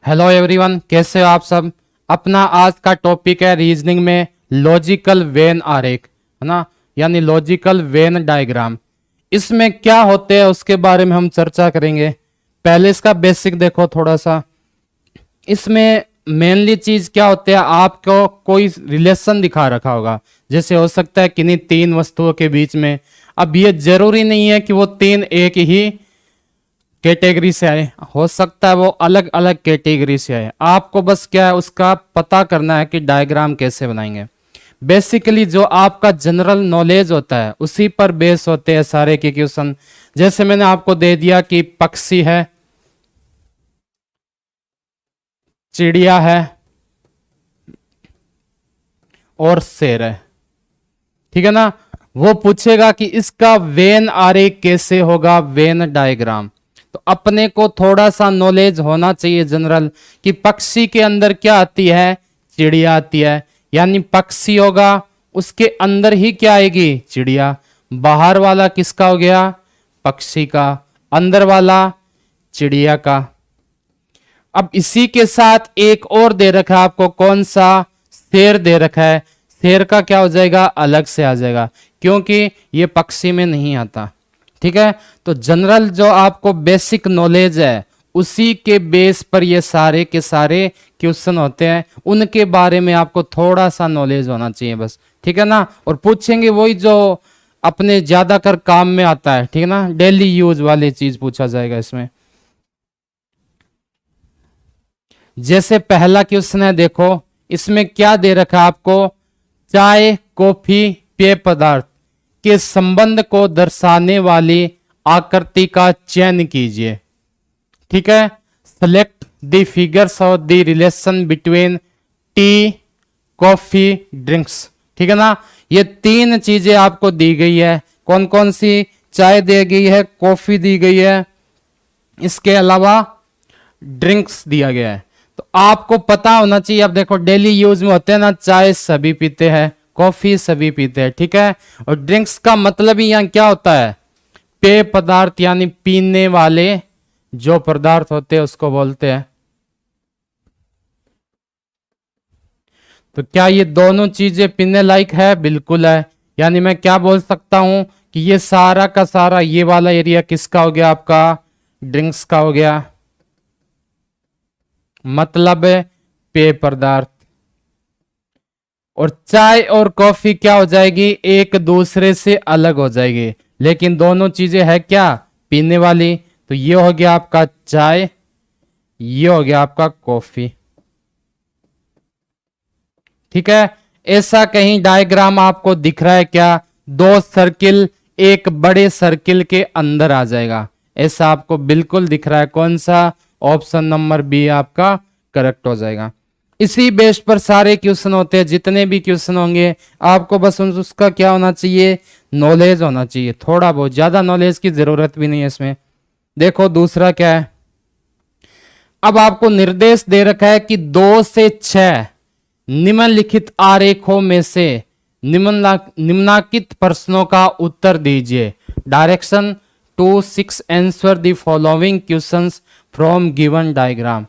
Hello everyone, कैसे हो आप सब। अपना आज का टॉपिक है रीजनिंग में लॉजिकल वेन आरेख, है ना, यानी लॉजिकल वेन डायग्राम। इसमें क्या होते हैं उसके बारे में हम चर्चा करेंगे। पहले इसका बेसिक देखो थोड़ा सा। इसमें मेनली चीज क्या होते हैं, आपको कोई रिलेशन दिखा रखा होगा, जैसे हो सकता है किन्हीं तीन वस्तुओं के बीच में। अब ये जरूरी नहीं है कि वो तीन एक ही कैटेगरी से आए, हो सकता है वो अलग अलग कैटेगरी से आए। आपको बस क्या है उसका पता करना है कि डायग्राम कैसे बनाएंगे। बेसिकली जो आपका जनरल नॉलेज होता है उसी पर बेस होते हैं सारे के क्वेश्चन। जैसे मैंने आपको दे दिया कि पक्षी है, चिड़िया है और शेर है, ठीक है ना। वो पूछेगा कि इसका वेन आरेख कैसे होगा, वेन डायग्राम। तो अपने को थोड़ा सा नॉलेज होना चाहिए जनरल कि पक्षी के अंदर क्या आती है, चिड़िया आती है, यानी पक्षी होगा उसके अंदर ही क्या आएगी, चिड़िया। बाहर वाला किसका हो गया, पक्षी का, अंदर वाला चिड़िया का। अब इसी के साथ एक और दे रखा है आपको, कौन सा, शेर दे रखा है। शेर का क्या हो जाएगा, अलग से आ जाएगा, क्योंकि ये पक्षी में नहीं आता, ठीक है। तो जनरल जो आपको बेसिक नॉलेज है उसी के बेस पर ये सारे के सारे क्वेश्चन होते हैं, उनके बारे में आपको थोड़ा सा नॉलेज होना चाहिए बस, ठीक है ना। और पूछेंगे वही जो अपने ज्यादातर काम में आता है, ठीक है ना, डेली यूज वाली चीज पूछा जाएगा इसमें। जैसे पहला क्वेश्चन है, देखो इसमें क्या दे रखा है आपको, चाय कॉफी पेय पदार्थ के संबंध को दर्शाने वाली आकृति का चयन कीजिए, ठीक है। Select the figures of the relation between tea coffee drinks, ठीक है ना। ये तीन चीजें आपको दी गई है, कौन कौन सी, चाय दी गई है, कॉफी दी गई है, इसके अलावा ड्रिंक्स दिया गया है। तो आपको पता होना चाहिए। अब देखो डेली यूज में होते हैं ना, चाय सभी पीते हैं, कॉफी सभी पीते हैं, ठीक है। और ड्रिंक्स का मतलब ही यहां क्या होता है, पेय पदार्थ, यानी पीने वाले जो पदार्थ होते हैं उसको बोलते हैं। तो क्या ये दोनों चीजें पीने लायक है, बिल्कुल है। यानी मैं क्या बोल सकता हूं कि ये सारा का सारा ये वाला एरिया किसका हो गया, आपका ड्रिंक्स का हो गया, मतलब पेय पदार्थ। और चाय और कॉफी क्या हो जाएगी, एक दूसरे से अलग हो जाएगी, लेकिन दोनों चीजें है क्या, पीने वाली। तो ये हो गया आपका चाय, ये हो गया आपका कॉफी, ठीक है। ऐसा कहीं डायग्राम आपको दिख रहा है क्या, दो सर्किल एक बड़े सर्किल के अंदर आ जाएगा, ऐसा आपको बिल्कुल दिख रहा है। कौन सा, ऑप्शन नंबर बी आपका करेक्ट हो जाएगा। इसी बेस पर सारे क्वेश्चन होते हैं, जितने भी क्वेश्चन होंगे आपको बस उसका क्या होना चाहिए, नॉलेज होना चाहिए थोड़ा बहुत, ज्यादा नॉलेज की जरूरत भी नहीं है इसमें। देखो दूसरा क्या है, अब आपको निर्देश दे रखा है कि 2 से 6 निम्नलिखित आरेखों में से निम्नांकित प्रश्नों का उत्तर दीजिए। Direction to 6 answer the following questions from given diagram.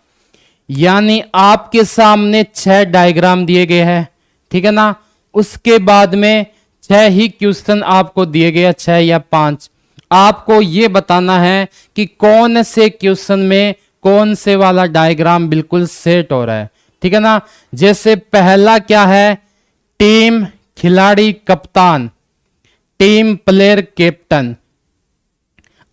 यानी आपके सामने 6 डायग्राम दिए गए हैं, ठीक है ना। उसके बाद में 6 ही क्वेश्चन आपको दिए गए, 6 या 5। आपको यह बताना है कि कौन से क्वेश्चन में कौन से वाला डायग्राम बिल्कुल सेट हो रहा है, ठीक है ना। जैसे पहला क्या है, टीम खिलाड़ी कप्तान, टीम प्लेयर कैप्टन।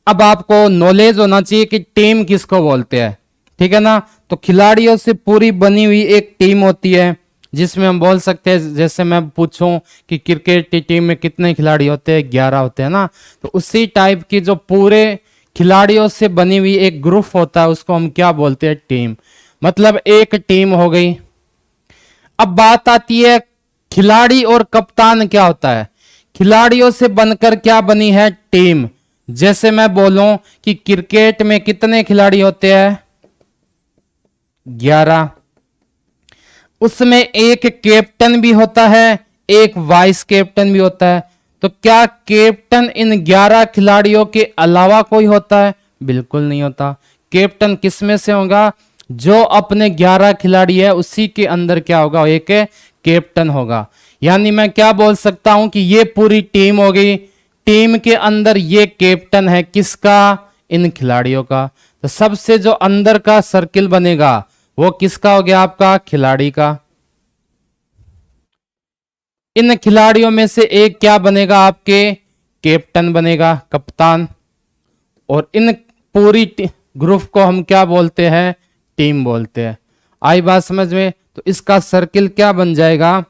अब आपको नॉलेज होना चाहिए कि टीम किसको बोलते हैं, ठीक है ना। तो खिलाड़ियों से पूरी बनी हुई एक टीम होती है, जिसमें हम बोल सकते हैं, जैसे मैं पूछूं कि क्रिकेट की टीम में कितने खिलाड़ी होते हैं, 11 होते हैं ना। तो उसी टाइप की जो पूरे खिलाड़ियों से बनी हुई एक ग्रुप होता है उसको हम क्या बोलते हैं, टीम, मतलब एक टीम हो गई। अब बात आती है खिलाड़ी और कप्तान क्या होता है, खिलाड़ियों से बनकर क्या बनी है, टीम। जैसे मैं बोलूं कि क्रिकेट में कितने खिलाड़ी होते हैं, 11। उसमें एक कैप्टन भी होता है, एक वाइस कैप्टन भी होता है। तो क्या कैप्टन इन 11 खिलाड़ियों के अलावा कोई होता है, बिल्कुल नहीं होता। कैप्टन किस में से होगा, जो अपने 11 खिलाड़ी है उसी के अंदर क्या होगा, एक कैप्टन होगा। यानी मैं क्या बोल सकता हूं कि ये पूरी टीम हो गई, टीम के अंदर ये कैप्टन है किसका, इन खिलाड़ियों का। तो सबसे जो अंदर का सर्किल बनेगा वो किसका हो गया, आपका खिलाड़ी का। इन खिलाड़ियों में से एक क्या बनेगा, आपके कैप्टन बनेगा, कप्तान। और इन पूरी ग्रुप को हम क्या बोलते हैं, टीम बोलते हैं। आई बात समझ में। तो इसका सर्किल क्या बन जाएगा,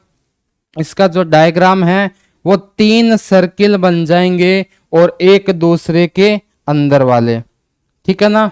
इसका जो डायग्राम है वो 3 सर्किल बन जाएंगे और एक दूसरे के अंदर वाले, ठीक है ना।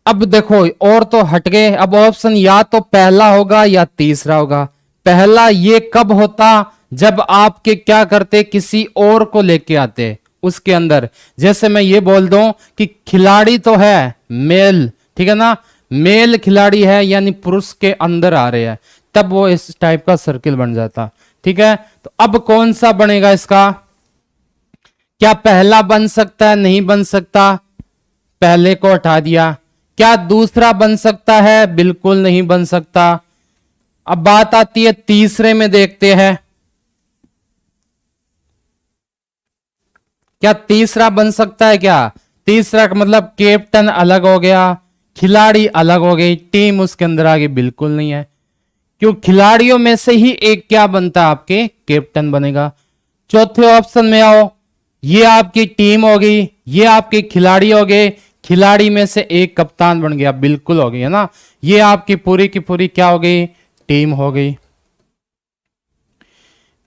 अब देखो और तो हट गए, अब ऑप्शन या तो पहला होगा या तीसरा होगा। पहला ये कब होता, जब आपके क्या करते, किसी और को लेके आते उसके अंदर। जैसे मैं ये बोल दूं कि खिलाड़ी तो है मेल, ठीक है ना, मेल खिलाड़ी है यानी पुरुष के अंदर आ रहे हैं, तब वो इस टाइप का सर्किल बन जाता, ठीक है। तो अब कौन सा बनेगा इसका, क्या पहला बन सकता है, नहीं बन सकता, पहले को हटा दिया। क्या दूसरा बन सकता है, बिल्कुल नहीं बन सकता। अब बात आती है तीसरे में, देखते हैं क्या तीसरा बन सकता है। क्या तीसरा का मतलब कैप्टन अलग हो गया, खिलाड़ी अलग हो गई, टीम उसके अंदर आ गई, बिल्कुल नहीं है। क्यों, खिलाड़ियों में से ही एक क्या बनता है, आपके कैप्टन बनेगा। चौथे ऑप्शन में आओ, ये आपकी टीम हो गई, ये आपके खिलाड़ी हो गए, खिलाड़ी में से एक कप्तान बन गया, बिल्कुल हो गई है ना। ये आपकी पूरी की पूरी क्या हो गई, टीम हो गई।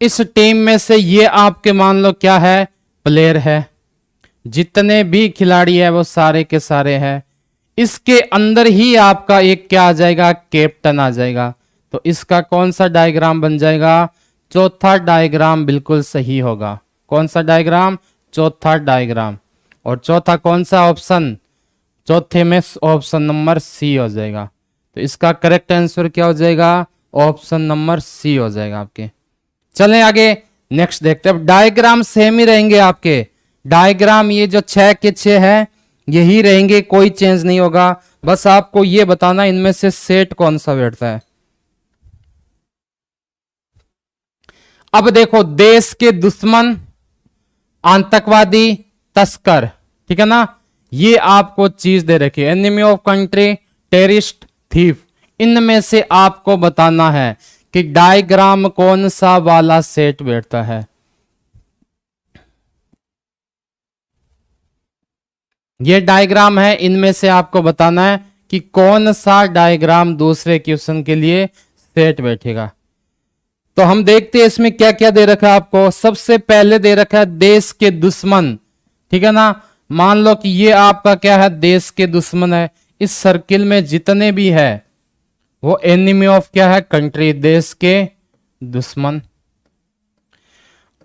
इस टीम में से ये आपके मान लो क्या है, प्लेयर है। जितने भी खिलाड़ी है वो सारे के सारे हैं। इसके अंदर ही आपका एक क्या आ जाएगा, कैप्टन आ जाएगा। तो इसका कौन सा डायग्राम बन जाएगा, चौथा डायग्राम बिल्कुल सही होगा। कौन सा डायग्राम, चौथा डायग्राम। और चौथा कौन सा ऑप्शन, चौथे में ऑप्शन नंबर सी हो जाएगा। तो इसका करेक्ट आंसर क्या हो जाएगा, ऑप्शन नंबर सी हो जाएगा आपके। चलें आगे, नेक्स्ट देखते हैं। डायग्राम सेम ही रहेंगे आपके, डायग्राम ये जो 6 के 6 है यही रहेंगे, कोई चेंज नहीं होगा। बस आपको ये बताना इनमें से सेट कौन सा बैठता है। अब देखो, देश के दुश्मन, आतंकवादी, तस्कर, ठीक है ना, ये आपको चीज दे रखी है। Enemy of country, terrorist, thief. इनमें से आपको बताना है कि डायग्राम कौन सा वाला सेट बैठता है। ये डायग्राम है, इनमें से आपको बताना है कि कौन सा डायग्राम दूसरे क्वेश्चन के लिए सेट बैठेगा। तो हम देखते हैं इसमें क्या क्या दे रखा है आपको। सबसे पहले दे रखा है देश के दुश्मन, ठीक है ना। मान लो कि ये आपका क्या है, देश के दुश्मन है। इस सर्किल में जितने भी है वो एनिमी ऑफ क्या है, कंट्री, देश के दुश्मन।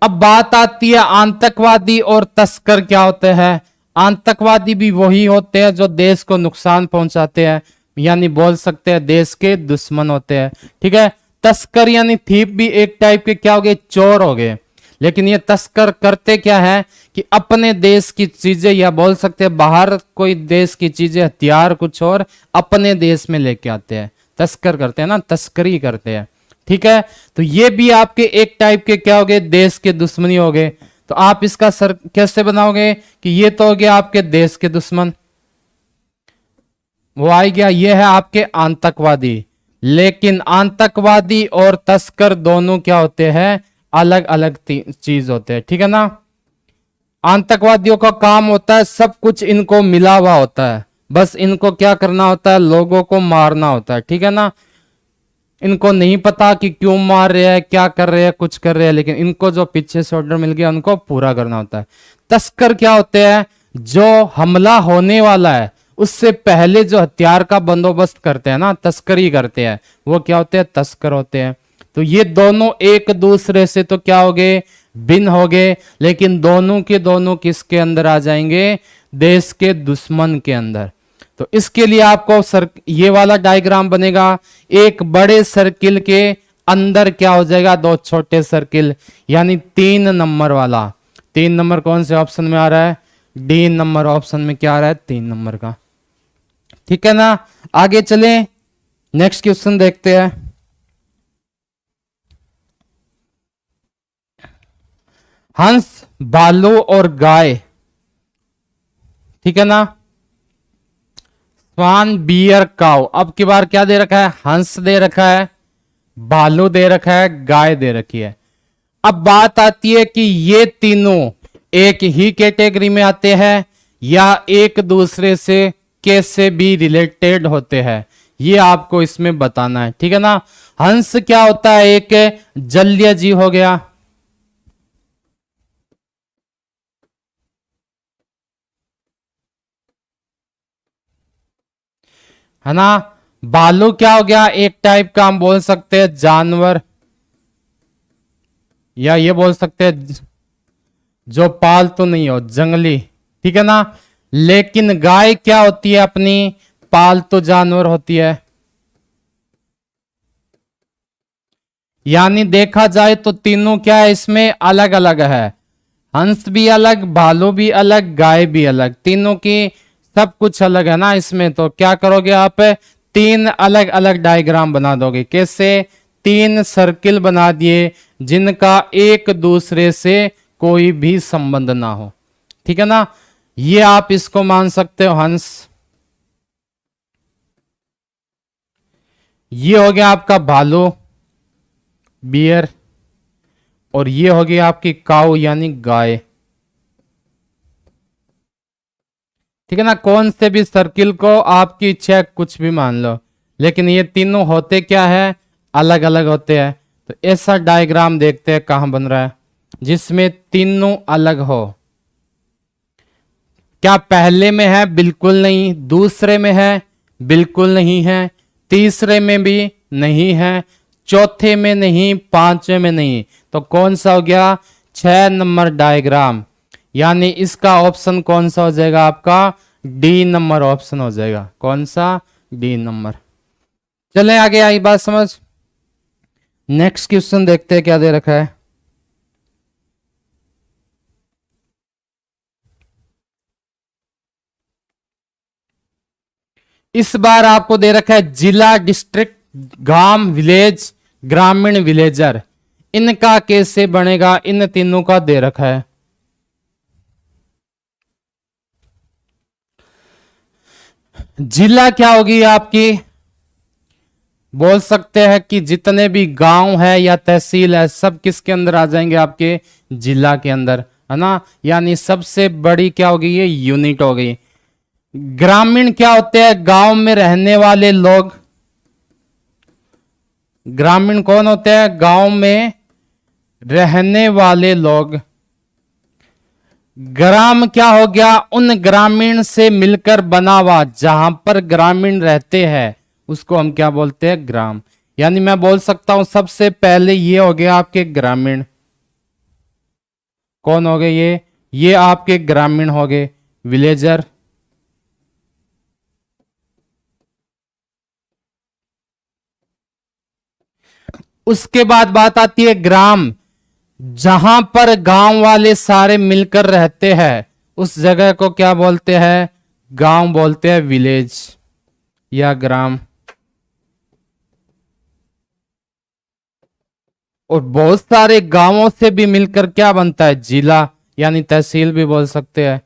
अब बात आती है आतंकवादी और तस्कर क्या होते हैं। आतंकवादी भी वही होते हैं जो देश को नुकसान पहुंचाते हैं, यानी बोल सकते हैं देश के दुश्मन होते हैं, ठीक है। तस्कर यानी थीप भी एक टाइप के क्या हो गए, चोर हो गए। लेकिन ये तस्कर करते क्या है कि अपने देश की चीजें, या बोल सकते हैं बाहर कोई देश की चीजें, हथियार कुछ और अपने देश में लेके आते हैं, तस्कर करते हैं ना, तस्करी करते हैं, ठीक है। तो ये भी आपके एक टाइप के क्या हो गए, देश के दुश्मनी हो गए। तो आप इसका सर कैसे बनाओगे कि ये तो हो गया आपके देश के दुश्मन, वो आ गया, ये है आपके आतंकवादी। लेकिन आतंकवादी और तस्कर दोनों क्या होते हैं, अलग अलग चीज होते हैं, ठीक है ना। आतंकवादियों का काम होता है, सब कुछ इनको मिला हुआ होता है, बस इनको क्या करना होता है, लोगों को मारना होता है, ठीक है ना। इनको नहीं पता कि क्यों मार रहे हैं, क्या कर रहे हैं, कुछ कर रहे हैं, लेकिन इनको जो पीछे से ऑर्डर मिल गया उनको पूरा करना होता है। तस्कर क्या होते हैं, जो हमला होने वाला है उससे पहले जो हथियार का बंदोबस्त करते हैं ना, तस्करी करते हैं, वो क्या होते हैं, तस्कर होते हैं। तो ये दोनों एक दूसरे से तो क्या हो गए, भिन्न हो गए, लेकिन दोनों के दोनों किसके अंदर आ जाएंगे, देश के दुश्मन के अंदर। तो इसके लिए आपको ये वाला डायग्राम बनेगा। एक बड़े सर्किल के अंदर क्या हो जाएगा, 2 छोटे सर्किल, यानी 3 नंबर वाला। 3 नंबर कौन से ऑप्शन में आ रहा है, डी नंबर ऑप्शन में क्या आ रहा है, 3 नंबर का, ठीक है ना। आगे चलें, नेक्स्ट क्वेश्चन देखते हैं। हंस, भालू और गाय, ठीक है ना। स्वान, बियर, काउ। अब की बार क्या दे रखा है? हंस दे रखा है, भालू दे रखा है, गाय दे रखी है। अब बात आती है कि ये तीनों एक ही कैटेगरी में आते हैं या एक दूसरे से कैसे भी रिलेटेड होते हैं, ये आपको इसमें बताना है, ठीक है ना। हंस क्या होता है? एक जलीय जीव हो गया, है ना। भालू क्या हो गया? एक टाइप का हम बोल सकते हैं जानवर, या ये बोल सकते हैं जो पालतू नहीं हो, जंगली, ठीक है ना। लेकिन गाय क्या होती है? अपनी पालतू जानवर होती है। यानी देखा जाए तो तीनों क्या है इसमें? अलग अलग है। हंस भी अलग, भालू भी अलग, गाय भी अलग, तीनों की सब कुछ अलग है ना इसमें। तो क्या करोगे आप? तीन अलग अलग डायग्राम बना दोगे। कैसे? तीन सर्किल बना दिए जिनका एक दूसरे से कोई भी संबंध ना हो, ठीक है ना। ये आप इसको मान सकते हो हंस। ये हो गया आपका भालू, बियर, और ये हो गई आपकी काऊ यानी गाय, ठीक है ना। कौन से भी सर्किल को आपकी इच्छा है कुछ भी मान लो, लेकिन ये तीनों होते क्या है? अलग अलग होते हैं। तो ऐसा डायग्राम देखते हैं कहां बन रहा है जिसमें तीनों अलग हो। क्या पहले में है? बिल्कुल नहीं। दूसरे में है? बिल्कुल नहीं है। तीसरे में भी नहीं है। चौथे में नहीं, पांचवें में नहीं। तो कौन सा हो गया? 6 नंबर डायग्राम। यानी इसका ऑप्शन कौन सा हो जाएगा आपका? डी नंबर ऑप्शन हो जाएगा। कौन सा? D number. चले आगे, आई बात समझ। नेक्स्ट क्वेश्चन देखते हैं क्या दे रखा है। इस बार आपको दे रखा है जिला, डिस्ट्रिक्ट, गांव, विलेज, ग्रामीण, विलेजर। इनका कैसे बनेगा? इन तीनों का दे रखा है। जिला क्या होगी आपकी? बोल सकते हैं कि जितने भी गांव है या तहसील है सब किसके अंदर आ जाएंगे? आपके जिला के अंदर, है ना। यानी सबसे बड़ी क्या होगी? ये यूनिट हो गई। ग्रामीण क्या होते हैं? गांव में रहने वाले लोग। ग्रामीण कौन होते हैं? गांव में रहने वाले लोग। ग्राम क्या हो गया? उन ग्रामीण से मिलकर बना हुआ, जहां पर ग्रामीण रहते हैं उसको हम क्या बोलते हैं? ग्राम। यानी मैं बोल सकता हूं सबसे पहले ये हो गया आपके ग्रामीण। कौन हो गए ये आपके ग्रामीण हो गए। विलेजर, उसके बाद बात आती है ग्राम। जहां पर गांव वाले सारे मिलकर रहते हैं उस जगह को क्या बोलते हैं? गांव बोलते हैं, विलेज या ग्राम। और बहुत सारे गांवों से भी मिलकर क्या बनता है? जिला, यानी तहसील भी बोल सकते हैं।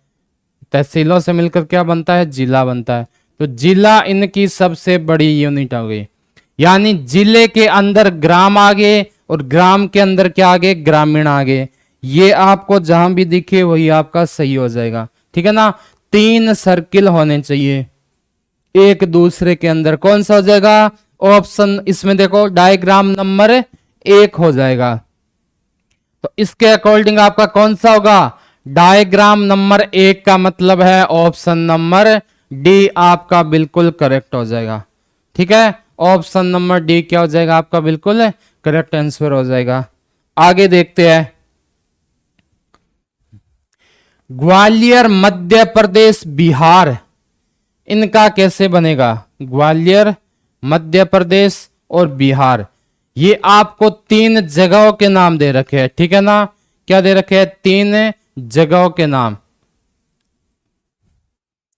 तहसीलों से मिलकर क्या बनता है? जिला बनता है। तो जिला इनकी सबसे बड़ी यूनिट हो गई। यानी जिले के अंदर ग्राम आ गए और ग्राम के अंदर क्या आ गए? ग्रामीण आ गए। ये आपको जहां भी दिखे वही आपका सही हो जाएगा, ठीक है ना। 3 सर्किल होने चाहिए एक दूसरे के अंदर। कौन सा हो जाएगा? ऑप्शन इसमें देखो, डायग्राम नंबर 1 हो जाएगा। तो इसके अकॉर्डिंग आपका कौन सा होगा? डायग्राम नंबर 1 का मतलब है ऑप्शन नंबर डी आपका बिल्कुल करेक्ट हो जाएगा, ठीक है। ऑप्शन नंबर डी क्या हो जाएगा आपका? बिल्कुल करेक्ट आंसर हो जाएगा। आगे देखते हैं। ग्वालियर, मध्य प्रदेश, बिहार, इनका कैसे बनेगा? ग्वालियर, मध्य प्रदेश और बिहार, ये आपको 3 जगहों के नाम दे रखे हैं, ठीक है ना। क्या दे रखे हैं? 3 जगहों के नाम।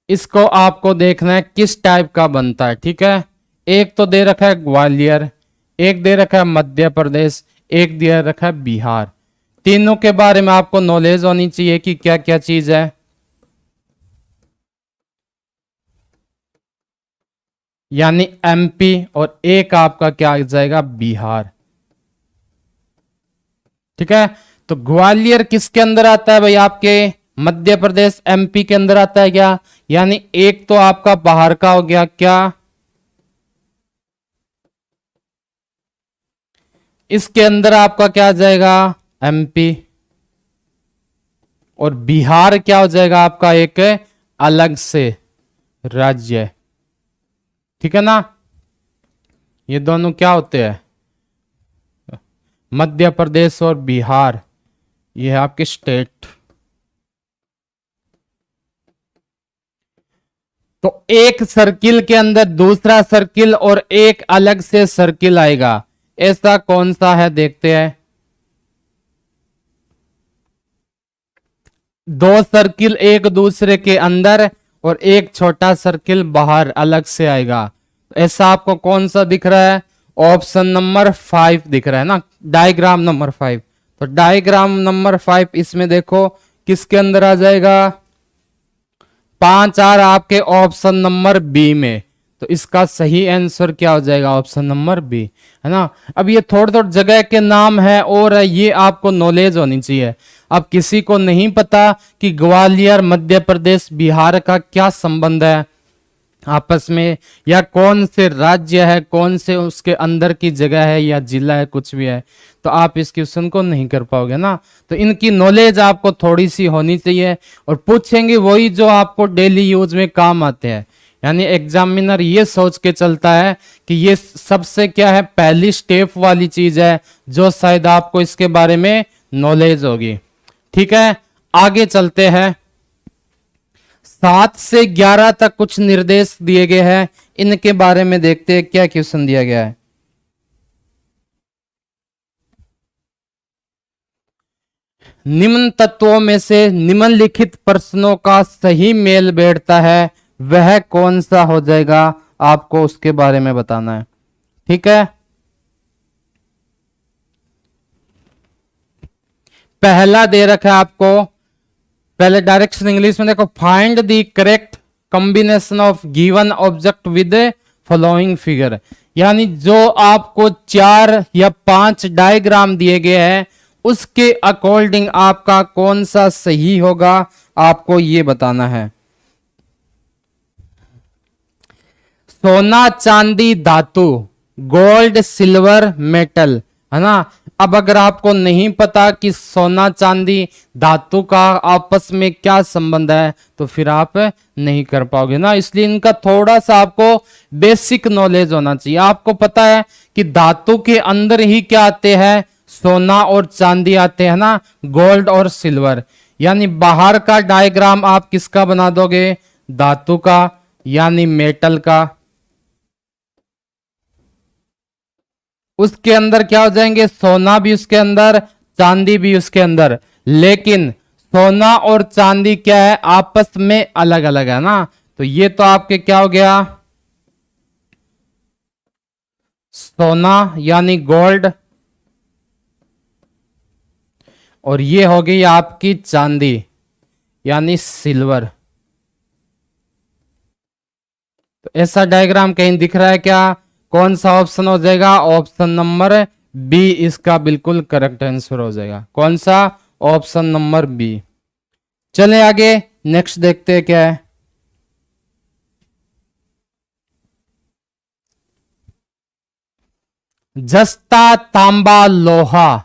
इसको आपको देखना है किस टाइप का बनता है, ठीक है। एक तो दे रखा है ग्वालियर, एक दे रखा है मध्य प्रदेश, एक दे रखा है बिहार। तीनों के बारे में आपको नॉलेज होनी चाहिए कि क्या क्या चीज है। यानी एमपी, और एक आपका क्या आ जाएगा, बिहार, ठीक है। तो ग्वालियर किसके अंदर आता है भाई, आपके मध्य प्रदेश एमपी के अंदर आता है क्या। यानी एक तो आपका बाहर का हो गया क्या, इसके अंदर आपका क्या आ जाएगा, एमपी। और बिहार क्या हो जाएगा आपका, एक अलग से राज्य, ठीक है ना। ये दोनों क्या होते हैं, मध्य प्रदेश और बिहार, ये है आपके स्टेट। तो एक सर्किल के अंदर दूसरा सर्किल और एक अलग से सर्किल आएगा, ऐसा कौन सा है, देखते हैं। दो सर्किल एक दूसरे के अंदर और एक छोटा सर्किल बाहर अलग से आएगा, ऐसा आपको कौन सा दिख रहा है, ऑप्शन नंबर 5 दिख रहा है ना, डायग्राम नंबर 5। तो डायग्राम नंबर 5 इसमें देखो किसके अंदर आ जाएगा, 5 आर आपके ऑप्शन नंबर बी में। तो इसका सही आंसर क्या हो जाएगा, ऑप्शन नंबर बी, है ना। अब ये थोड़े थोड़े जगह के नाम है और ये आपको नॉलेज होनी चाहिए। अब किसी को नहीं पता कि ग्वालियर मध्य प्रदेश बिहार का क्या संबंध है आपस में, या कौन से राज्य है, कौन से उसके अंदर की जगह है या जिला है, कुछ भी है, तो आप इस क्वेश्चन को नहीं कर पाओगे ना। तो इनकी नॉलेज आपको थोड़ी सी होनी चाहिए, और पूछेंगे वही जो आपको डेली यूज में काम आते हैं। यानी एग्जामिनर ये सोच के चलता है कि ये सबसे क्या है, पहली स्टेप वाली चीज है जो शायद आपको इसके बारे में नॉलेज होगी, ठीक है। आगे चलते हैं। 7 से 11 तक कुछ निर्देश दिए गए हैं, इनके बारे में देखते हैं क्या क्वेश्चन दिया गया है। निम्न तत्वों में से निम्नलिखित प्रश्नों का सही मेल बैठता है, वह कौन सा हो जाएगा, आपको उसके बारे में बताना है, ठीक है। पहला दे रखा है आपको, पहले डायरेक्शन इंग्लिश में देखो, find the correct combination of given object with following figure. यानी जो आपको 4 या 5 डायग्राम दिए गए हैं उसके अकॉर्डिंग आपका कौन सा सही होगा, आपको ये बताना है। सोना चांदी धातु, गोल्ड सिल्वर मेटल, है ना। अब अगर आपको नहीं पता कि सोना चांदी धातु का आपस में क्या संबंध है तो फिर आप नहीं कर पाओगे ना, इसलिए इनका थोड़ा सा आपको बेसिक नॉलेज होना चाहिए। आपको पता है कि धातु के अंदर ही क्या आते हैं, सोना और चांदी आते हैं ना, गोल्ड और सिल्वर। यानी बाहर का डायग्राम आप किसका बना दोगे, धातु का यानी मेटल का, उसके अंदर क्या हो जाएंगे, सोना भी उसके अंदर, चांदी भी उसके अंदर। लेकिन सोना और चांदी क्या है, आपस में अलग अलग है ना। तो ये तो आपके क्या हो गया, सोना यानी गोल्ड, और ये हो गई आपकी चांदी यानी सिल्वर। तो ऐसा डायग्राम कहीं दिख रहा है क्या, कौन सा ऑप्शन हो जाएगा, ऑप्शन नंबर बी इसका बिल्कुल करेक्ट आंसर हो जाएगा। कौन सा, ऑप्शन नंबर बी। चले आगे, नेक्स्ट देखते हैं क्या है। जस्ता तांबा लोहा,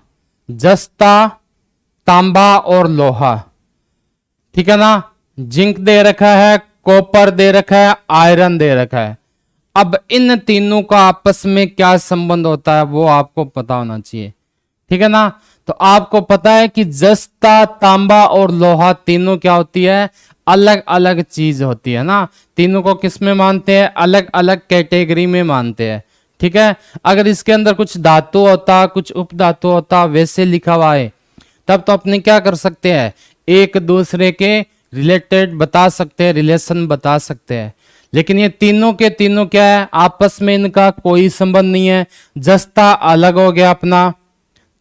जस्ता तांबा और लोहा, ठीक है ना। जिंक दे रखा है, कॉपर दे रखा है, आयरन दे रखा है। अब इन तीनों का आपस में क्या संबंध होता है वो आपको पता होना चाहिए, ठीक है ना। तो आपको पता है कि जस्ता तांबा और लोहा तीनों क्या होती है, अलग अलग चीज होती है ना। तीनों को किस में मानते हैं, अलग अलग कैटेगरी में मानते हैं, ठीक है। अगर इसके अंदर कुछ धातु होता, कुछ उपधातु होता, वैसे लिखा हुआ है, तब तो अपने क्या कर सकते हैं, एक दूसरे के रिलेटेड बता सकते हैं, रिलेशन बता सकते हैं, लेकिन ये तीनों के तीनों क्या है, आपस में इनका कोई संबंध नहीं है। जस्ता अलग हो गया अपना,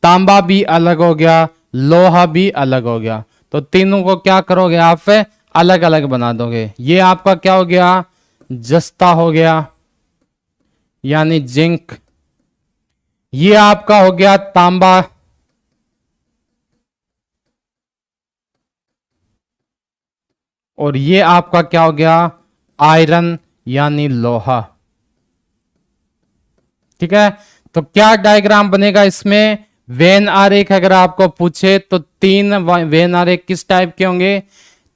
तांबा भी अलग हो गया, लोहा भी अलग हो गया, तो तीनों को क्या करोगे आप, अलग अलग बना दोगे। ये आपका क्या हो गया, जस्ता हो गया यानी जिंक। ये आपका हो गया तांबा, और ये आपका क्या हो गया, आयरन यानी लोहा। ठीक है, तो क्या डायग्राम बनेगा इसमें, वेन आरेख अगर आपको पूछे तो तीन वेन आरेख किस टाइप के होंगे,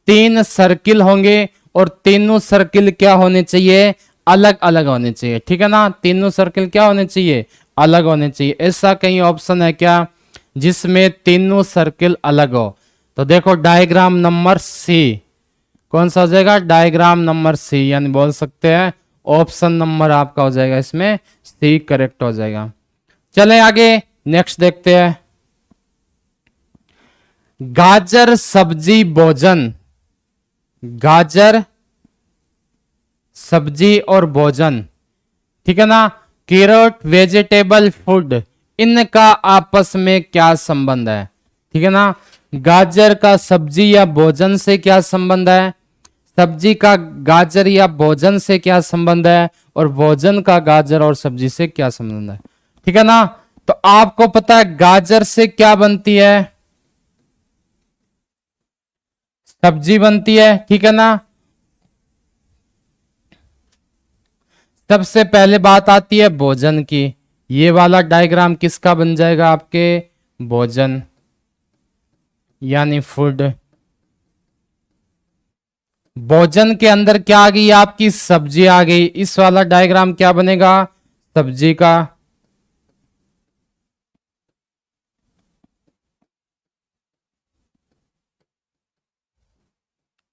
तीन सर्किल होंगे, और तीनों सर्किल क्या होने चाहिए, अलग अलग होने चाहिए। ठीक है ना, तीनों सर्किल क्या होने चाहिए, अलग होने चाहिए। ऐसा कहीं ऑप्शन है क्या जिसमें तीनों सर्किल अलग हो, तो देखो डायग्राम नंबर सी कौन सा हो जाएगा, डायग्राम नंबर सी, यानी बोल सकते हैं ऑप्शन नंबर आपका हो जाएगा इसमें सी करेक्ट हो जाएगा। चले आगे नेक्स्ट देखते हैं, गाजर सब्जी भोजन, गाजर सब्जी और भोजन, ठीक है ना, कैरेट वेजिटेबल फूड, इनका आपस में क्या संबंध है। ठीक है ना, गाजर का सब्जी या भोजन से क्या संबंध है, सब्जी का गाजर या भोजन से क्या संबंध है, और भोजन का गाजर और सब्जी से क्या संबंध है। ठीक है ना, तो आपको पता है गाजर से क्या बनती है, सब्जी बनती है। ठीक है ना, सबसे पहले बात आती है भोजन की, ये वाला डायग्राम किसका बन जाएगा आपके, भोजन यानी फूड। भोजन के अंदर क्या आ गई आपकी, सब्जी आ गई, इस वाला डायग्राम क्या बनेगा, सब्जी का।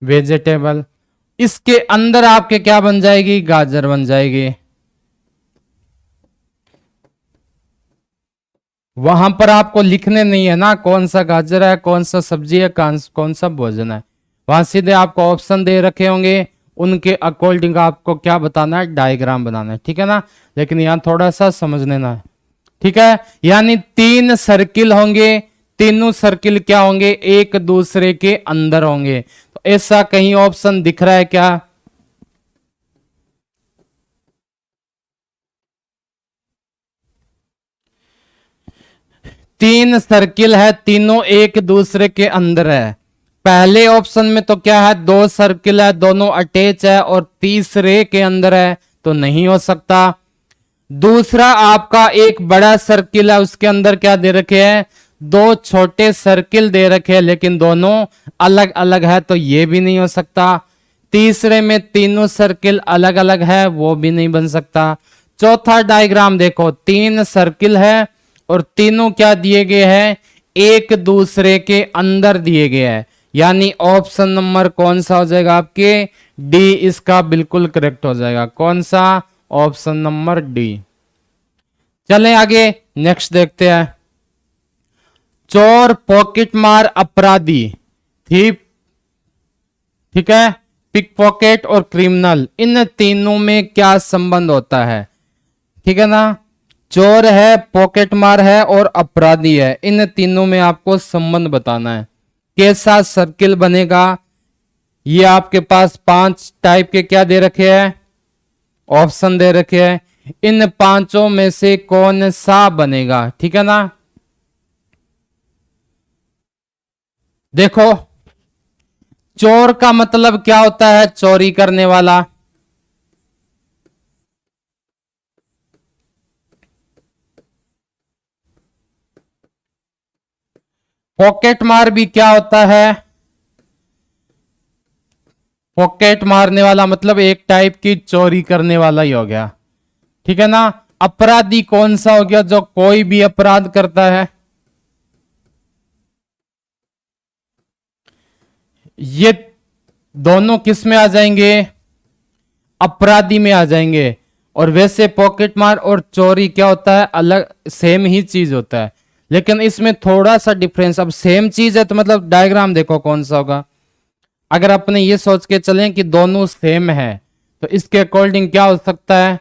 वेजिटेबल, इसके अंदर आपके क्या बन जाएगी, गाजर बन जाएगी। वहां पर आपको लिखने नहीं है ना कौन सा गाजर है, कौन सा सब्जी है, कौन सा भोजन है, वहां सीधे आपको ऑप्शन दे रखे होंगे, उनके अकॉर्डिंग आपको क्या बताना है, डायग्राम बनाना है। ठीक है ना, लेकिन यहां थोड़ा सा समझ लेना है। ठीक है, यानी तीन सर्किल होंगे, तीनों सर्किल क्या होंगे, एक दूसरे के अंदर होंगे। तो ऐसा कहीं ऑप्शन दिख रहा है क्या, तीन सर्किल है, तीनों एक दूसरे के अंदर है। पहले ऑप्शन में तो क्या है, दो सर्किल है, दोनों अटैच है, और तीसरे के अंदर है, तो नहीं हो सकता। दूसरा आपका एक बड़ा सर्किल है, उसके अंदर क्या दे रखे हैं, दो छोटे सर्किल दे रखे हैं, लेकिन दोनों अलग अलग है, तो ये भी नहीं हो सकता। तीसरे में तीनों सर्किल अलग अलग है, वो भी नहीं बन सकता। चौथा डायग्राम देखो, तीन सर्किल है और तीनों क्या दिए गए हैं, एक दूसरे के अंदर दिए गए हैं, यानी ऑप्शन नंबर कौन सा हो जाएगा आपके, डी इसका बिल्कुल करेक्ट हो जाएगा। कौन सा, ऑप्शन नंबर डी। चलें आगे नेक्स्ट देखते हैं, चोर पॉकेट मार अपराधी थीप, ठीक है, पिक पॉकेट और क्रिमिनल, इन तीनों में क्या संबंध होता है। ठीक है ना, चोर है, पॉकेट मार है और अपराधी है, इन तीनों में आपको संबंध बताना है। कैसा सर्किल बनेगा, ये आपके पास 5 टाइप के क्या दे रखे हैं, ऑप्शन दे रखे हैं, इन पांचों में से कौन सा बनेगा। ठीक है ना, देखो चोर का मतलब क्या होता है, चोरी करने वाला। पॉकेट मार भी क्या होता है, पॉकेट मारने वाला मतलब एक टाइप की चोरी करने वाला ही हो गया। ठीक है ना, अपराधी कौन सा हो गया, जो कोई भी अपराध करता है। ये दोनों किस में आ जाएंगे, अपराधी में आ जाएंगे। और वैसे पॉकेट मार और चोरी क्या होता है, अलग सेम ही चीज होता है, लेकिन इसमें थोड़ा सा डिफरेंस। अब सेम चीज है तो मतलब डायग्राम देखो कौन सा होगा, अगर अपने ये सोच के चलें कि दोनों सेम है तो इसके अकॉर्डिंग क्या हो सकता है,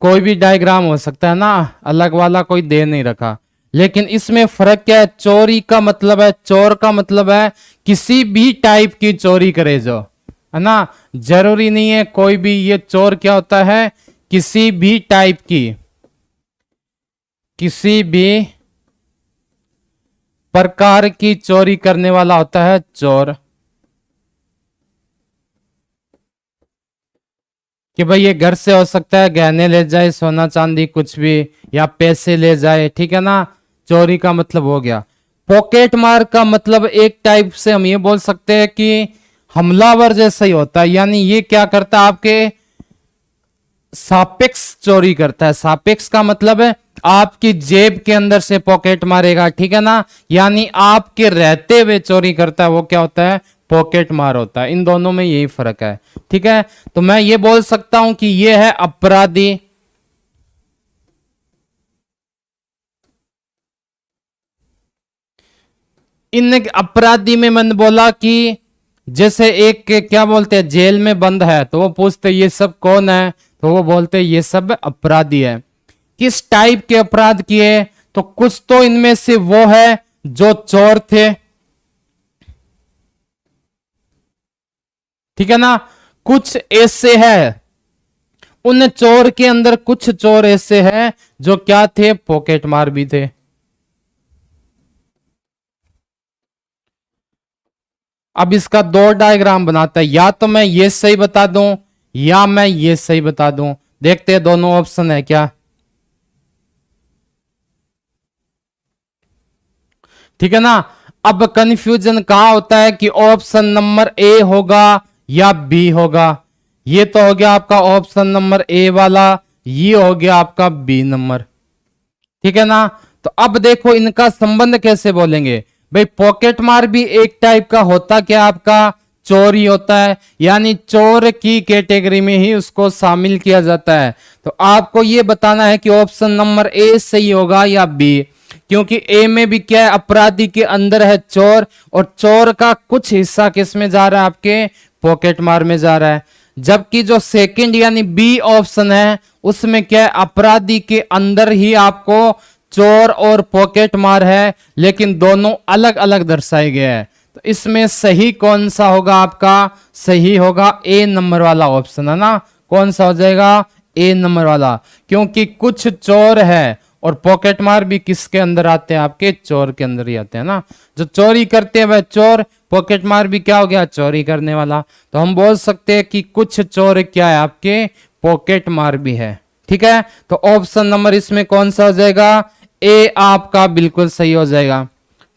कोई भी डायग्राम हो सकता है ना, अलग वाला कोई दे नहीं रखा। लेकिन इसमें फर्क क्या है, चोरी का मतलब है, चोर का मतलब है किसी भी टाइप की चोरी करे जो, है ना, जरूरी नहीं है कोई भी, ये चोर क्या होता है, किसी भी टाइप की, किसी भी प्रकार की चोरी करने वाला होता है चोर। कि भाई ये घर से हो सकता है गहने ले जाए, सोना चांदी कुछ भी, या पैसे ले जाए, ठीक है ना, चोरी का मतलब हो गया। पॉकेट मार का मतलब एक टाइप से हम ये बोल सकते हैं कि हमलावर जैसा ही होता है, यानी ये क्या करता है, आपके सापेक्ष चोरी करता है। सापेक्ष का मतलब है आपकी जेब के अंदर से पॉकेट मारेगा, ठीक है ना, यानी आपके रहते हुए चोरी करता है, वो क्या होता है, पॉकेट मार होता है। इन दोनों में यही फर्क है, ठीक है। तो मैं ये बोल सकता हूं कि ये है अपराधी, इन अपराधी में मैंने बोला कि जैसे एक क्या बोलते हैं, जेल में बंद है तो वो पूछते ये सब कौन है, तो वो बोलते ये सब अपराधी है। किस टाइप के अपराध किए, तो कुछ तो इनमें से वो है जो चोर थे, ठीक है ना, कुछ ऐसे है, उन चोर के अंदर कुछ चोर ऐसे हैं जो क्या थे, पॉकेट मार भी थे। अब इसका दो डायग्राम बनाता है, या तो मैं ये सही बता दूं या मैं ये सही बता दूं। देखते हैं दोनों ऑप्शन है क्या, ठीक है ना। अब कंफ्यूजन कहां होता है कि ऑप्शन नंबर ए होगा या बी होगा। ये तो हो गया आपका ऑप्शन नंबर ए वाला, ये हो गया आपका बी नंबर, ठीक है ना। तो अब देखो इनका संबंध कैसे बोलेंगे, भाई पॉकेट मार भी एक टाइप का होता क्या, आपका चोरी होता है, यानी चोर की कैटेगरी में ही उसको शामिल किया जाता है। तो आपको यह बताना है कि ऑप्शन नंबर ए सही होगा या बी, क्योंकि ए में भी क्या है, अपराधी के अंदर है चोर, और चोर का कुछ हिस्सा किस में जा रहा है, आपके पॉकेट मार में जा रहा है। जबकि जो सेकंड यानी बी ऑप्शन है उसमें क्या है, अपराधी के अंदर ही आपको चोर और पॉकेट मार है, लेकिन दोनों अलग अलग दर्शाए गए हैं। तो इसमें सही कौन सा होगा, आपका सही होगा ए नंबर वाला ऑप्शन, है ना। कौन सा हो जाएगा, ए नंबर वाला, क्योंकि कुछ चोर है और पॉकेट मार भी किसके अंदर आते हैं, आपके चोर के अंदर ही आते हैं ना। जो चोरी करते हैं वह चोर, पॉकेट मार भी क्या हो गया, चोरी करने वाला। तो हम बोल सकते हैं कि कुछ चोर क्या है, आपके पॉकेट मार भी है, ठीक है। तो ऑप्शन नंबर इसमें कौन सा हो जाएगा, ए आपका बिल्कुल सही हो जाएगा,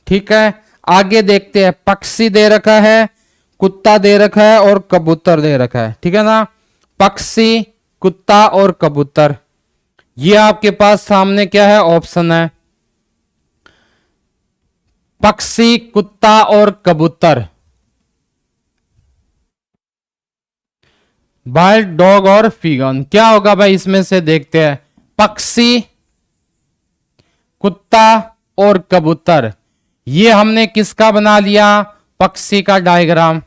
ठीक है। आगे देखते हैं, पक्षी दे रखा है, कुत्ता दे रखा है और कबूतर दे रखा है, ठीक है ना। पक्षी, कुत्ता और कबूतर, ये आपके पास सामने क्या है, ऑप्शन है पक्षी, कुत्ता और कबूतर, बर्ड, डॉग और फिगन। क्या होगा भाई इसमें से, देखते हैं। पक्षी, कुत्ता और कबूतर, ये हमने किसका बना लिया, पक्षी का डायग्राम,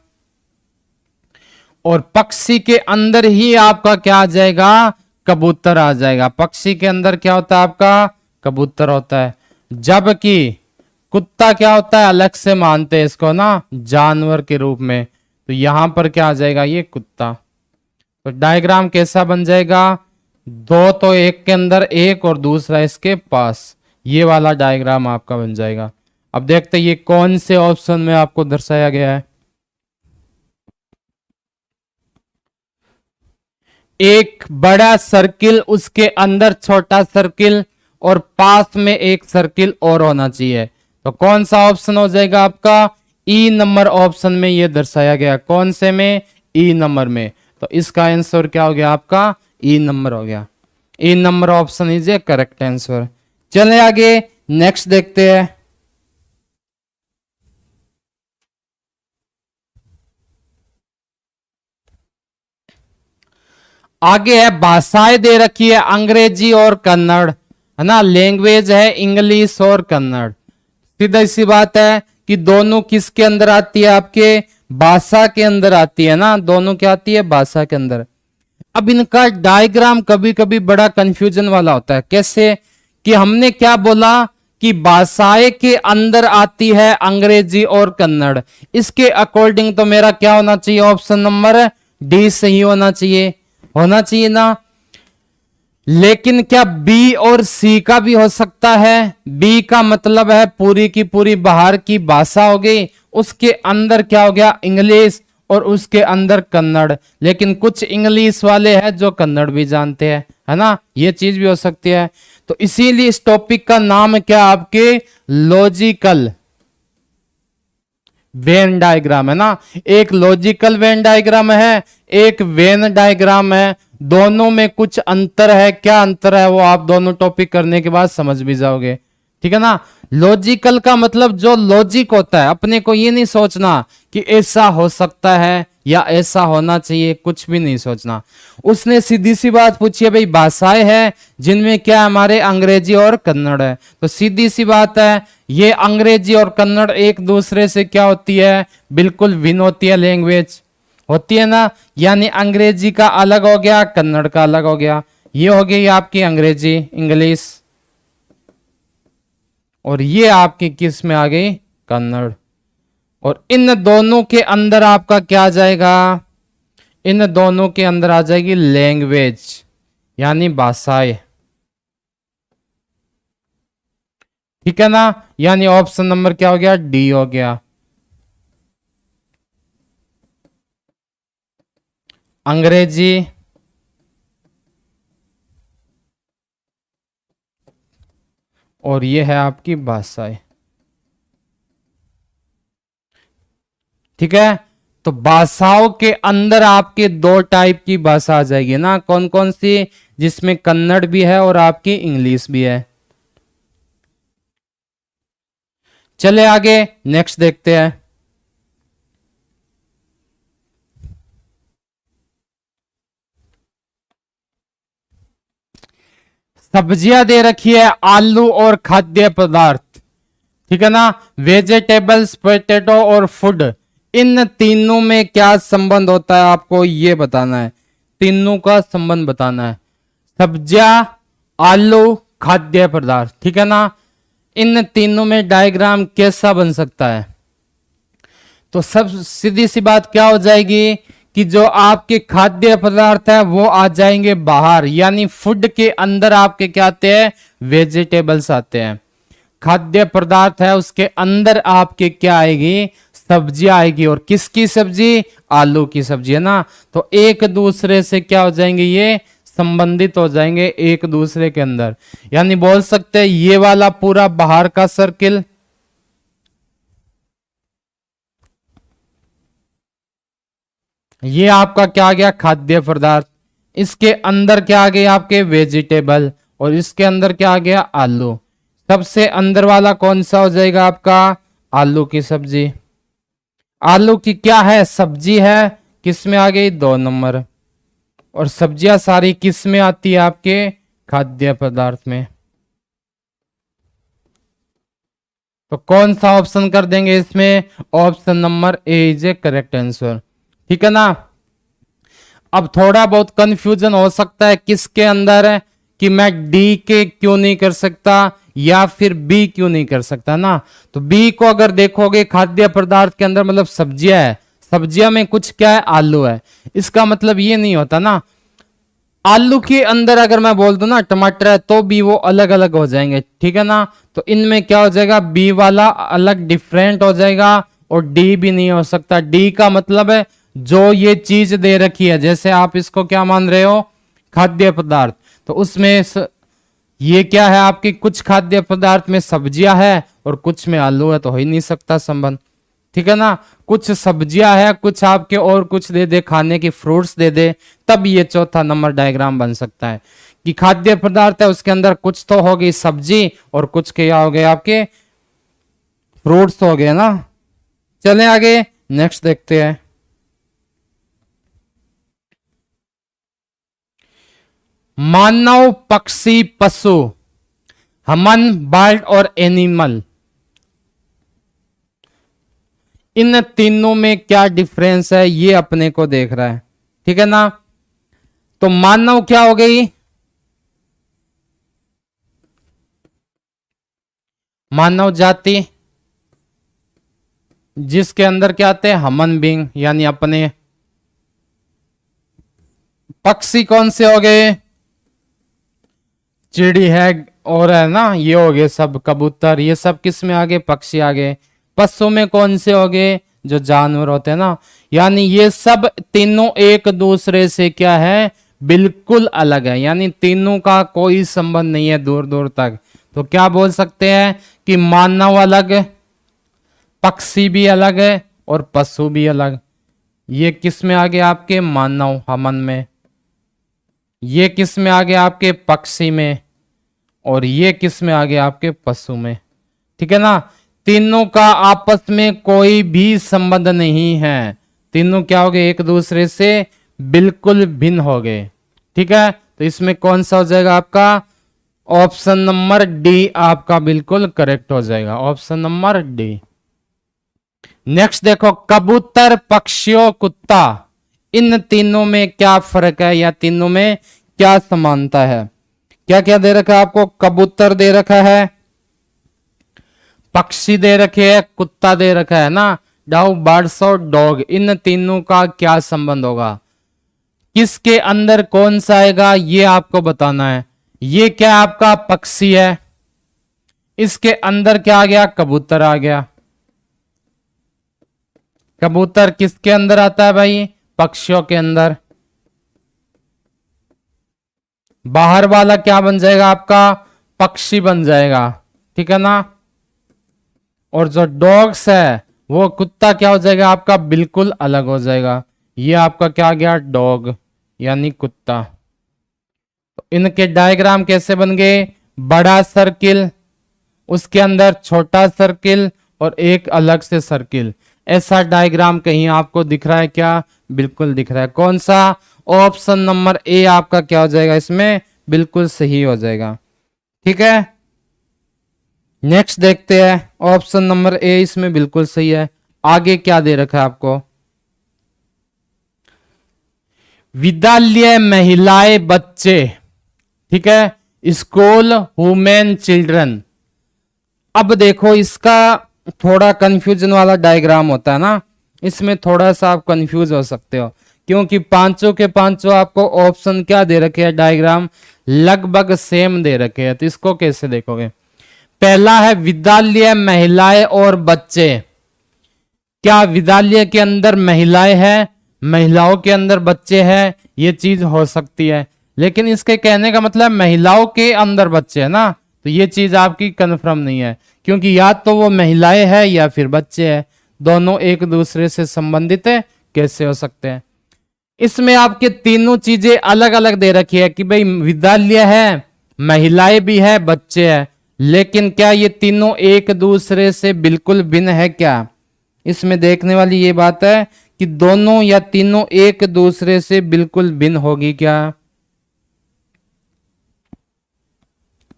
और पक्षी के अंदर ही आपका क्या आ जाएगा, कबूतर आ जाएगा। पक्षी के अंदर क्या होता है, आपका कबूतर होता है। जबकि कुत्ता क्या होता है, अलग से मानते हैं इसको ना, जानवर के रूप में। तो यहां पर क्या आ जाएगा, ये कुत्ता। तो डायग्राम कैसा बन जाएगा, दो तो एक के अंदर एक और दूसरा इसके पास, ये वाला डायग्राम आपका बन जाएगा। अब देखते हैं ये कौन से ऑप्शन में आपको दर्शाया गया है। एक बड़ा सर्किल, उसके अंदर छोटा सर्किल और पास में एक सर्किल और होना चाहिए। तो कौन सा ऑप्शन हो जाएगा आपका, ई नंबर ऑप्शन में ये दर्शाया गया। कौन से में, ई नंबर में। तो इसका आंसर क्या हो गया, आपका ई नंबर हो गया। E number option is a correct answer. चले आगे, नेक्स्ट देखते हैं। आगे है, भाषाएं दे रखी है, अंग्रेजी और कन्नड़, है ना। लैंग्वेज है इंग्लिश और कन्नड़। सीधा सी बात है कि दोनों किसके अंदर आती है, आपके भाषा के अंदर आती है ना, दोनों क्या आती है, भाषा के अंदर। अब इनका डायग्राम कभी कभी बड़ा कंफ्यूजन वाला होता है। कैसे कि हमने क्या बोला कि भाषाएं के अंदर आती है अंग्रेजी और कन्नड़। इसके अकॉर्डिंग तो मेरा क्या होना चाहिए, ऑप्शन नंबर डी सही होना चाहिए ना। लेकिन क्या बी और सी का भी हो सकता है? बी का मतलब है पूरी की पूरी बाहर की भाषा हो गई, उसके अंदर क्या हो गया, इंग्लिश, और उसके अंदर कन्नड़। लेकिन कुछ इंग्लिश वाले हैं जो कन्नड़ भी जानते हैं, है ना, ये चीज भी हो सकती है। तो इसीलिए इस टॉपिक का नाम क्या आपके, लॉजिकल वेन डायग्राम, है ना। एक लॉजिकल वेन डायग्राम है, एक वेन डायग्राम है। दोनों में कुछ अंतर है, क्या अंतर है वो आप दोनों टॉपिक करने के बाद समझ भी जाओगे, ठीक है ना। लॉजिकल का मतलब जो लॉजिक होता है, अपने को ये नहीं सोचना कि ऐसा हो सकता है या ऐसा होना चाहिए, कुछ भी नहीं सोचना। उसने सीधी सी बात पूछी है, भाई भाषाएं हैं जिनमें क्या हमारे अंग्रेजी और कन्नड़ है, तो सीधी सी बात है ये अंग्रेजी और कन्नड़ एक दूसरे से क्या होती है, बिल्कुल भिन्न होती है, लैंग्वेज होती है ना। यानी अंग्रेजी का अलग हो गया, कन्नड़ का अलग हो गया। ये हो गई आपकी अंग्रेजी, इंग्लिश, और ये आपकी किस में आ गई, कन्नड़। और इन दोनों के अंदर आपका क्या आ जाएगा, इन दोनों के अंदर आ जाएगी लैंग्वेज, यानी भाषाएं, ठीक है ना। यानी ऑप्शन नंबर क्या हो गया, डी हो गया। अंग्रेजी और ये है आपकी भाषाएं, ठीक है। तो भाषाओं के अंदर आपके दो टाइप की भाषा आ जाएगी ना, कौन कौन सी, जिसमें कन्नड़ भी है और आपकी इंग्लिश भी है। चले आगे नेक्स्ट देखते हैं। सब्जियां दे रखी है, आलू और खाद्य पदार्थ, ठीक है ना। वेजिटेबल्स, पोटैटो और फूड, इन तीनों में क्या संबंध होता है आपको ये बताना है, तीनों का संबंध बताना है। सब्जियां, आलू, खाद्य पदार्थ, ठीक है ना। इन तीनों में डायग्राम कैसा बन सकता है, तो सब सीधी सी बात क्या हो जाएगी कि जो आपके खाद्य पदार्थ है वो आ जाएंगे बाहर, यानी फूड के अंदर आपके क्या आते हैं, वेजिटेबल्स आते हैं। खाद्य पदार्थ है उसके अंदर आपके क्या आएगी, सब्जी आएगी, और किसकी सब्जी, आलू की सब्जी, है ना। तो एक दूसरे से क्या हो जाएंगे, ये संबंधित हो जाएंगे एक दूसरे के अंदर। यानी बोल सकते हैं ये वाला पूरा बाहर का सर्किल, ये आपका क्या आ गया, खाद्य पदार्थ, इसके अंदर क्या आ गया आपके वेजिटेबल, और इसके अंदर क्या आ गया, आलू। सबसे अंदर वाला कौन सा हो जाएगा आपका, आलू की सब्जी। आलू की क्या है, सब्जी है, किस में आ गई, 2 नंबर। और सब्जियां सारी किस में आती है, आपके खाद्य पदार्थ में। तो कौन सा ऑप्शन कर देंगे इसमें, option number A is a correct answer, ठीक है ना। अब थोड़ा बहुत कंफ्यूजन हो सकता है किसके अंदर है, कि मैं डी के क्यों नहीं कर सकता या फिर बी क्यों नहीं कर सकता ना। तो बी को अगर देखोगे खाद्य पदार्थ के अंदर मतलब सब्जियां है, सब्जियां में कुछ क्या है, आलू है। इसका मतलब ये नहीं होता ना, आलू के अंदर अगर मैं बोल दूं ना टमाटर है तो भी वो अलग अलग हो जाएंगे, ठीक है ना। तो इनमें क्या हो जाएगा, बी वाला अलग डिफरेंट हो जाएगा, और डी भी नहीं हो सकता। डी का मतलब है जो ये चीज दे रखी है, जैसे आप इसको क्या मान रहे हो, खाद्य पदार्थ, तो उसमें ये क्या है आपकी, कुछ खाद्य पदार्थ में सब्जियां है और कुछ में आलू है, तो हो ही नहीं सकता संबंध, ठीक है ना। कुछ सब्जियां है, कुछ आपके और कुछ दे दे, खाने की फ्रूट्स दे दे, तब ये चौथा नंबर डायग्राम बन सकता है कि खाद्य पदार्थ है उसके अंदर कुछ तो हो गई सब्जी और कुछ क्या हो गए आपके फ्रूट्स हो गए ना। चलें आगे नेक्स्ट देखते हैं। मानव, पक्षी, पशु, ह्यूमन, बर्ड और एनिमल, इन तीनों में क्या डिफरेंस है ये अपने को देख रहा है, ठीक है ना। तो मानव क्या हो गई, मानव जाति, जिसके अंदर क्या आते हैं ह्यूमन बीइंग यानी अपने। पक्षी कौन से हो गए, चिड़ी है और है ना, ये हो गए सब कबूतर, ये सब किस में आ गए, पक्षी आ गए। पशु में कौन से हो गए, जो जानवर होते हैं ना, यानी ये सब तीनों एक दूसरे से क्या है, बिल्कुल अलग है, यानी तीनों का कोई संबंध नहीं है दूर दूर तक। तो क्या बोल सकते हैं कि मानव अलग, पक्षी भी अलग है और पशु भी अलग। ये किस में आ गए आपके, मानव हमन में, ये किस में आ गए आपके, पक्षी में, और ये किस में आ गया आपके, पशु में, ठीक है ना। तीनों का आपस में कोई भी संबंध नहीं है, तीनों क्या हो गए, एक दूसरे से बिल्कुल भिन्न हो गए, ठीक है। तो इसमें कौन सा हो जाएगा आपका, ऑप्शन नंबर डी आपका बिल्कुल करेक्ट हो जाएगा, ऑप्शन नंबर डी। नेक्स्ट देखो, कबूतर, पक्षियों, कुत्ता, इन तीनों में क्या फर्क है या तीनों में क्या समानता है। क्या क्या दे रखा है आपको, कबूतर दे रखा है, पक्षी दे रखे है, कुत्ता दे रखा है ना, डाउ बर्ड्स और डॉग, इन तीनों का क्या संबंध होगा, किसके अंदर कौन सा आएगा ये आपको बताना है। ये क्या आपका पक्षी है, इसके अंदर क्या आ गया, कबूतर आ गया। कबूतर किसके अंदर आता है भाई, पक्षियों के अंदर। बाहर वाला क्या बन जाएगा आपका, पक्षी बन जाएगा, ठीक है ना। और जो डॉग्स है वो कुत्ता क्या हो जाएगा आपका, बिल्कुल अलग हो जाएगा। ये आपका क्या आ गया, डॉग यानी कुत्ता। तो इनके डायग्राम कैसे बन गए, बड़ा सर्किल, उसके अंदर छोटा सर्किल और एक अलग से सर्किल। ऐसा डायग्राम कहीं आपको दिख रहा है क्या, बिल्कुल दिख रहा है। कौन सा, ऑप्शन नंबर ए आपका क्या हो जाएगा, इसमें बिल्कुल सही हो जाएगा, ठीक है। नेक्स्ट देखते हैं, ऑप्शन नंबर ए इसमें बिल्कुल सही है। आगे क्या दे रखा है आपको, विद्यालय, महिलाएं, बच्चे, ठीक है, स्कूल, वुमेन, चिल्ड्रन। अब देखो इसका थोड़ा कंफ्यूजन वाला डायग्राम होता है ना, इसमें थोड़ा सा आप कंफ्यूज हो सकते हो, क्योंकि पांचों के पांचों आपको ऑप्शन क्या दे रखे हैं, डायग्राम लगभग सेम दे रखे हैं। तो इसको कैसे देखोगे, पहला है विद्यालय, महिलाएं और बच्चे। क्या विद्यालय के अंदर महिलाएं हैं, महिलाओं के अंदर बच्चे हैं, ये चीज हो सकती है, लेकिन इसके कहने का मतलब महिलाओं के अंदर बच्चे हैं ना, तो ये चीज आपकी कंफर्म नहीं है, क्योंकि या तो वो महिलाएं हैं या फिर बच्चे हैं, दोनों एक दूसरे से संबंधित है, कैसे हो सकते हैं। इसमें आपके तीनों चीजें अलग अलग दे रखी है कि भाई विद्यालय है, महिलाएं भी है, बच्चे हैं, लेकिन क्या ये तीनों एक दूसरे से बिल्कुल भिन्न है क्या। इसमें देखने वाली ये बात है कि दोनों या तीनों एक दूसरे से बिल्कुल भिन्न होगी क्या,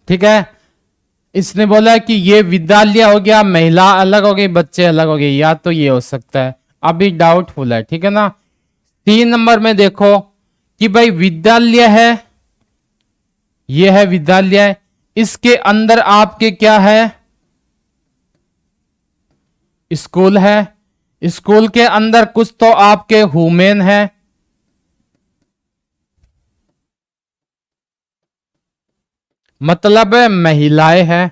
ठीक है। इसने बोला है कि ये विद्यालय हो गया, महिला अलग हो गई, बच्चे अलग हो गए, या तो ये हो सकता है, अभी डाउटफुल है, ठीक है ना। 3 नंबर में देखो कि भाई विद्यालय है, ये है विद्यालय, इसके अंदर आपके क्या है, स्कूल है, स्कूल के अंदर कुछ तो आपके वुमेन है, मतलब महिलाएं हैं,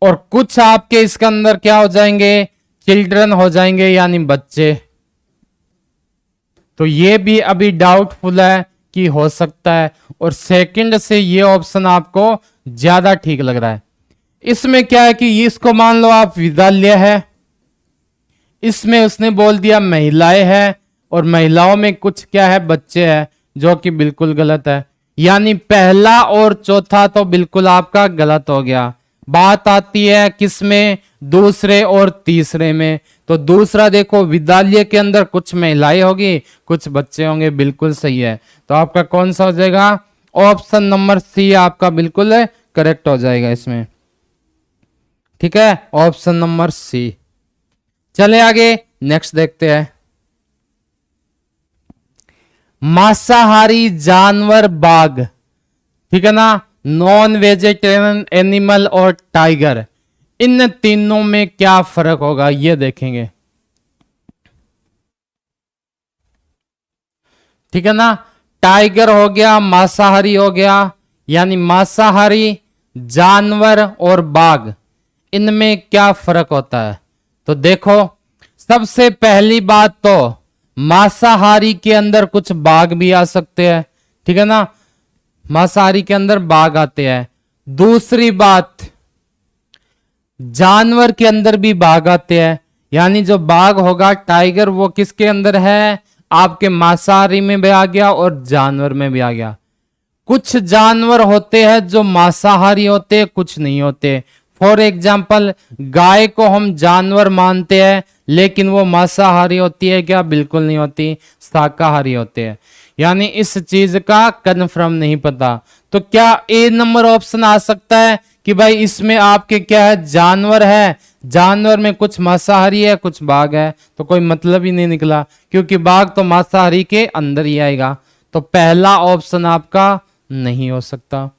और कुछ आपके इसके अंदर क्या हो जाएंगे, चिल्ड्रन हो जाएंगे यानी बच्चे। तो ये भी अभी डाउटफुल है कि हो सकता है, और सेकंड से ये ऑप्शन आपको ज्यादा ठीक लग रहा है। इसमें क्या है कि इसको मान लो आप विद्यालय है, इसमें उसने बोल दिया महिलाएं है, और महिलाओं में कुछ क्या है, बच्चे हैं, जो कि बिल्कुल गलत है, यानी पहला और चौथा तो बिल्कुल आपका गलत हो गया। बात आती है किसमें, दूसरे और तीसरे में। तो दूसरा देखो, विद्यालय के अंदर कुछ महिलाएं होगी, कुछ बच्चे होंगे, बिल्कुल सही है। तो आपका कौन सा हो जाएगा, ऑप्शन नंबर सी आपका बिल्कुल करेक्ट हो जाएगा इसमें। ठीक है, ऑप्शन नंबर सी। चले आगे, नेक्स्ट देखते हैं। मांसाहारी जानवर बाघ, ठीक है ना, नॉन वेजिटेरियन एनिमल और टाइगर, इन तीनों में क्या फर्क होगा ये देखेंगे। ठीक है ना, टाइगर हो गया, मांसाहारी हो गया, यानी मांसाहारी जानवर और बाघ, इनमें क्या फर्क होता है। तो देखो, सबसे पहली बात तो मांसाहारी के अंदर कुछ बाघ भी आ सकते हैं। ठीक है ना, मांसाहारी के अंदर बाघ आते हैं। दूसरी बात, जानवर के अंदर भी बाघ आते हैं, यानी जो बाघ होगा टाइगर, वो किसके अंदर है, आपके मांसाहारी में भी आ गया और जानवर में भी आ गया। कुछ जानवर होते हैं जो मांसाहारी होते हैं, कुछ नहीं होते। फॉर एग्जाम्पल, गाय को हम जानवर मानते हैं, लेकिन वो मांसाहारी होती है क्या, बिल्कुल नहीं होती, शाकाहारी होते हैं। यानी इस चीज का कन्फर्म नहीं पता। तो क्या ए नंबर ऑप्शन आ सकता है कि भाई इसमें आपके क्या है, जानवर है, जानवर में कुछ मांसाहारी है कुछ बाघ है, तो कोई मतलब ही नहीं निकला, क्योंकि बाघ तो मांसाहारी के अंदर ही आएगा। तो पहला ऑप्शन आपका नहीं हो सकता।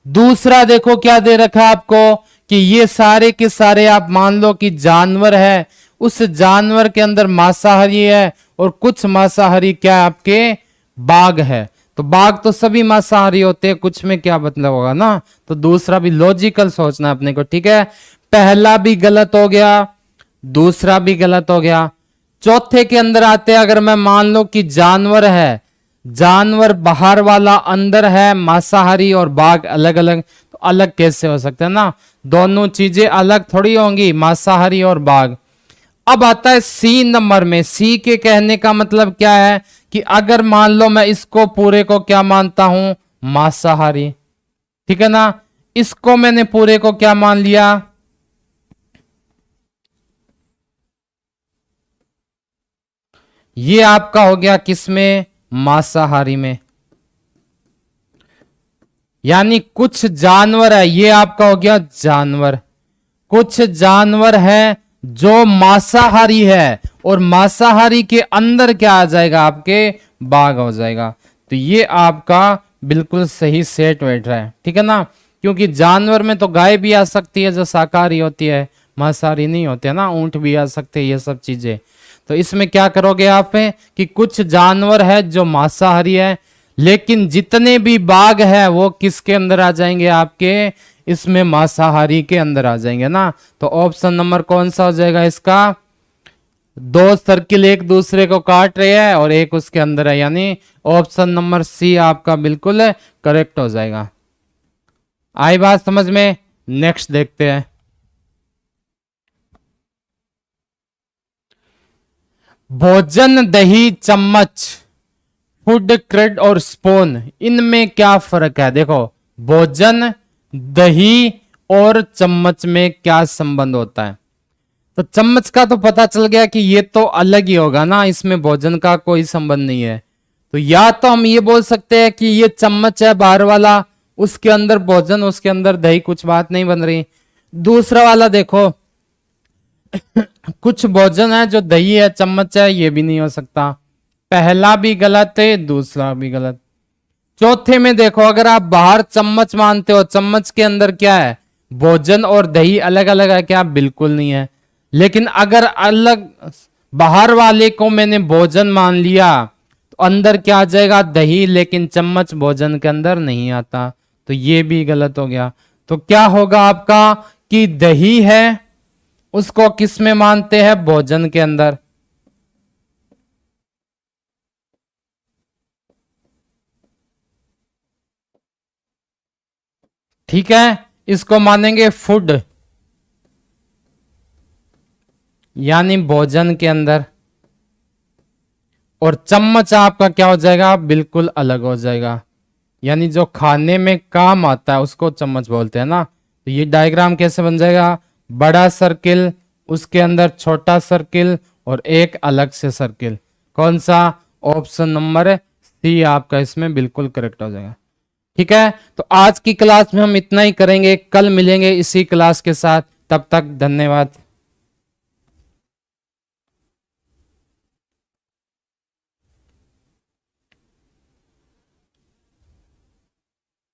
दूसरा देखो क्या दे रखा है आपको, कि ये सारे के सारे आप मान लो कि जानवर है, उस जानवर के अंदर मांसाहारी है और कुछ मांसाहारी क्या आपके बाघ है। तो बाघ तो सभी मांसाहारी होते हैं, कुछ में क्या मतलब होगा ना। तो दूसरा भी लॉजिकल सोचना अपने को। ठीक है, पहला भी गलत हो गया, दूसरा भी गलत हो गया। चौथे के अंदर आते हैं, अगर मैं मान लो कि जानवर है, जानवर बाहर वाला अंदर है मांसाहारी और बाघ अलग अलग, तो अलग कैसे हो सकते हैं ना, दोनों चीजें अलग थोड़ी होंगी, मांसाहारी और बाघ। अब आता है सी नंबर में। सी के कहने का मतलब क्या है कि अगर मान लो मैं इसको पूरे को क्या मानता हूं, मांसाहारी, ठीक है ना, इसको मैंने पूरे को क्या मान लिया, ये आपका हो गया किसमें, मांसाहारी में। यानी कुछ जानवर है, ये आपका हो गया जानवर, कुछ जानवर है जो मांसाहारी है और मांसाहारी के अंदर क्या आ जाएगा, आपके बाघ हो जाएगा। तो ये आपका बिल्कुल सही सेट बैठ रहा है। ठीक है ना, क्योंकि जानवर में तो गाय भी आ सकती है जो शाकाहारी होती है, मांसाहारी नहीं होते ना, ऊंट भी आ सकते हैं, ये सब चीजें। तो इसमें क्या करोगे आप कि कुछ जानवर है जो मांसाहारी है, लेकिन जितने भी बाघ है वो किसके अंदर आ जाएंगे, आपके इसमें मांसाहारी के अंदर आ जाएंगे ना। तो ऑप्शन नंबर कौन सा हो जाएगा इसका, दो सर्किल एक दूसरे को काट रहे हैं और एक उसके अंदर है, यानी ऑप्शन नंबर सी आपका बिल्कुल करेक्ट हो जाएगा। आई बात समझ में। नेक्स्ट देखते हैं। भोजन, दही, चम्मच, फूड क्रेड और स्पून, इनमें क्या फर्क है। देखो, भोजन, दही और चम्मच में क्या संबंध होता है। तो चम्मच का तो पता चल गया कि ये तो अलग ही होगा ना, इसमें भोजन का कोई संबंध नहीं है। तो या तो हम ये बोल सकते हैं कि ये चम्मच है बाहर वाला, उसके अंदर भोजन, उसके अंदर दही, कुछ बात नहीं बन रही। दूसरा वाला देखो, कुछ भोजन है जो दही है चम्मच है, ये भी नहीं हो सकता। पहला भी गलत है, दूसरा भी गलत। चौथे में देखो, अगर आप बाहर चम्मच मानते हो, चम्मच के अंदर क्या है, भोजन और दही अलग अलग है क्या, बिल्कुल नहीं है। लेकिन अगर अलग बाहर वाले को मैंने भोजन मान लिया तो अंदर क्या आ जाएगा, दही, लेकिन चम्मच भोजन के अंदर नहीं आता, तो ये भी गलत हो गया। तो क्या होगा आपका कि दही है उसको किस में मानते हैं, भोजन के अंदर। ठीक है, इसको मानेंगे फूड, यानी भोजन के अंदर। और चम्मच आपका क्या हो जाएगा, बिल्कुल अलग हो जाएगा, यानी जो खाने में काम आता है उसको चम्मच बोलते हैं ना। तो ये डायग्राम कैसे बन जाएगा, बड़ा सर्किल, उसके अंदर छोटा सर्किल और एक अलग से सर्किल। कौन सा, ऑप्शन नंबर सी आपका इसमें बिल्कुल करेक्ट हो जाएगा। ठीक है, तो आज की क्लास में हम इतना ही करेंगे, कल मिलेंगे इसी क्लास के साथ। तब तक धन्यवाद।